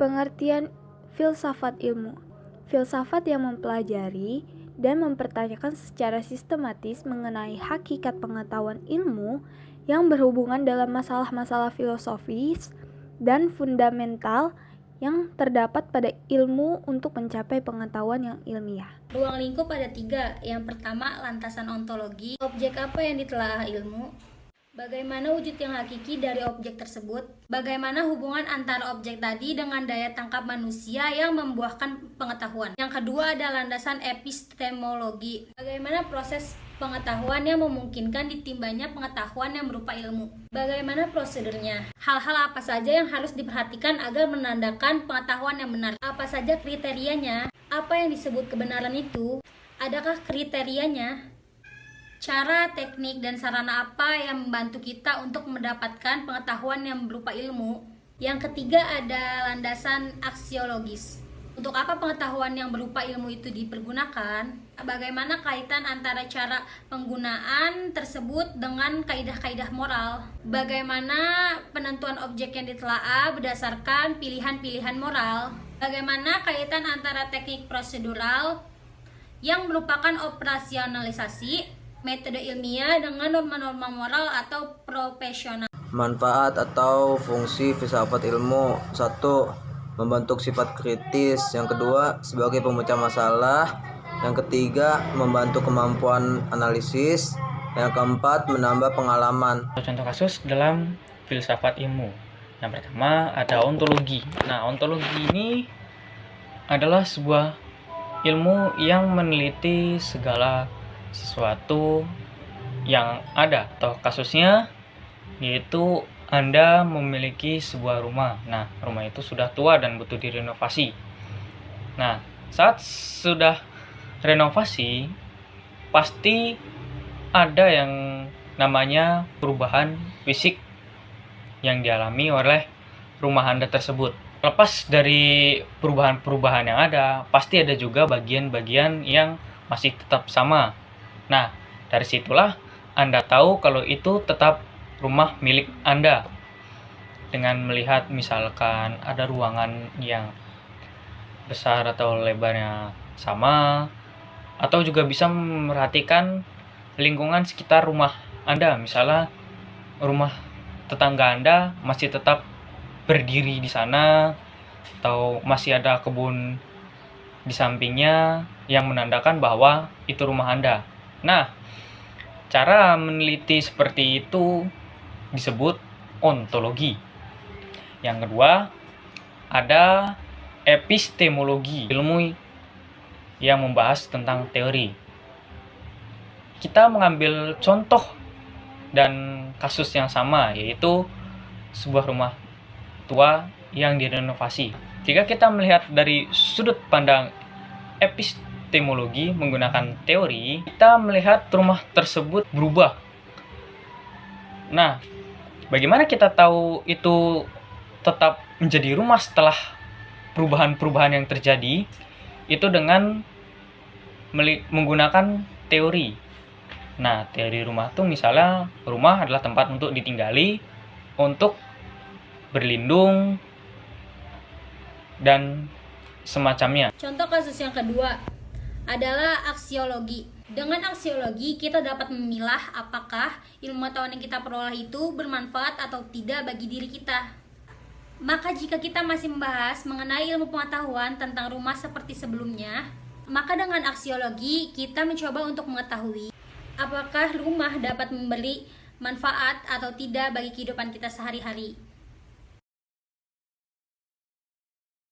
Pengertian filsafat ilmu. Filsafat yang mempelajari dan mempertanyakan secara sistematis mengenai hakikat pengetahuan ilmu yang berhubungan dalam masalah-masalah filosofis dan fundamental yang terdapat pada ilmu untuk mencapai pengetahuan yang ilmiah. Ruang lingkup ada 3. Yang pertama, lantasan ontologi. Objek apa yang ditelaah ilmu? Bagaimana wujud yang hakiki dari objek tersebut? Bagaimana hubungan antara objek tadi dengan daya tangkap manusia yang membuahkan pengetahuan? Yang kedua ada landasan epistemologi. Bagaimana proses pengetahuan yang memungkinkan ditimbanya pengetahuan yang berupa ilmu? Bagaimana prosedurnya? Hal-hal apa saja yang harus diperhatikan agar menandakan pengetahuan yang benar? Apa saja kriterianya? Apa yang disebut kebenaran itu? Adakah kriterianya? Cara, teknik, dan sarana apa yang membantu kita untuk mendapatkan pengetahuan yang berupa ilmu? Yang ketiga ada landasan aksiologis. Untuk apa pengetahuan yang berupa ilmu itu dipergunakan? Bagaimana kaitan antara cara penggunaan tersebut dengan kaidah-kaidah moral? Bagaimana penentuan objek yang ditelaah berdasarkan pilihan-pilihan moral? Bagaimana kaitan antara teknik prosedural yang merupakan operasionalisasi metode ilmiah dengan norma-norma moral atau profesional? Manfaat atau fungsi filsafat ilmu. 1. Membentuk sifat kritis. Yang kedua, sebagai pemecah masalah. Yang ketiga, membantu kemampuan analisis. Yang keempat, menambah pengalaman. Contoh kasus dalam filsafat ilmu. Yang pertama ada ontologi. Nah, ontologi ini adalah sebuah ilmu yang meneliti segala sesuatu yang ada, atau kasusnya yaitu Anda memiliki sebuah rumah. Nah, rumah itu sudah tua dan butuh direnovasi. Nah, saat sudah renovasi pasti ada yang namanya perubahan fisik yang dialami oleh rumah Anda tersebut. Lepas dari perubahan-perubahan yang ada, pasti ada juga bagian-bagian yang masih tetap sama. Nah, dari situlah Anda tahu kalau itu tetap rumah milik Anda. Dengan melihat misalkan ada ruangan yang besar atau lebarnya sama, atau juga bisa memperhatikan lingkungan sekitar rumah Anda. Misalnya rumah tetangga Anda masih tetap berdiri di sana, atau masih ada kebun di sampingnya yang menandakan bahwa itu rumah Anda. Nah, cara meneliti seperti itu disebut ontologi. Yang kedua, ada epistemologi, ilmu yang membahas tentang teori. Kita mengambil contoh dan kasus yang sama, yaitu sebuah rumah tua yang direnovasi. Jika kita melihat dari sudut pandang epistemologi menggunakan teori, kita melihat rumah tersebut berubah. Nah, bagaimana kita tahu itu tetap menjadi rumah setelah perubahan-perubahan yang terjadi? Itu dengan menggunakan teori. Nah, teori rumah itu misalnya rumah adalah tempat untuk ditinggali, untuk berlindung, dan semacamnya. Contoh kasus yang kedua adalah aksiologi. Dengan aksiologi, kita dapat memilah apakah ilmu pengetahuan yang kita peroleh itu bermanfaat atau tidak bagi diri kita. Maka jika kita masih membahas mengenai ilmu pengetahuan tentang rumah seperti sebelumnya, maka dengan aksiologi kita mencoba untuk mengetahui apakah rumah dapat memberi manfaat atau tidak bagi kehidupan kita sehari-hari.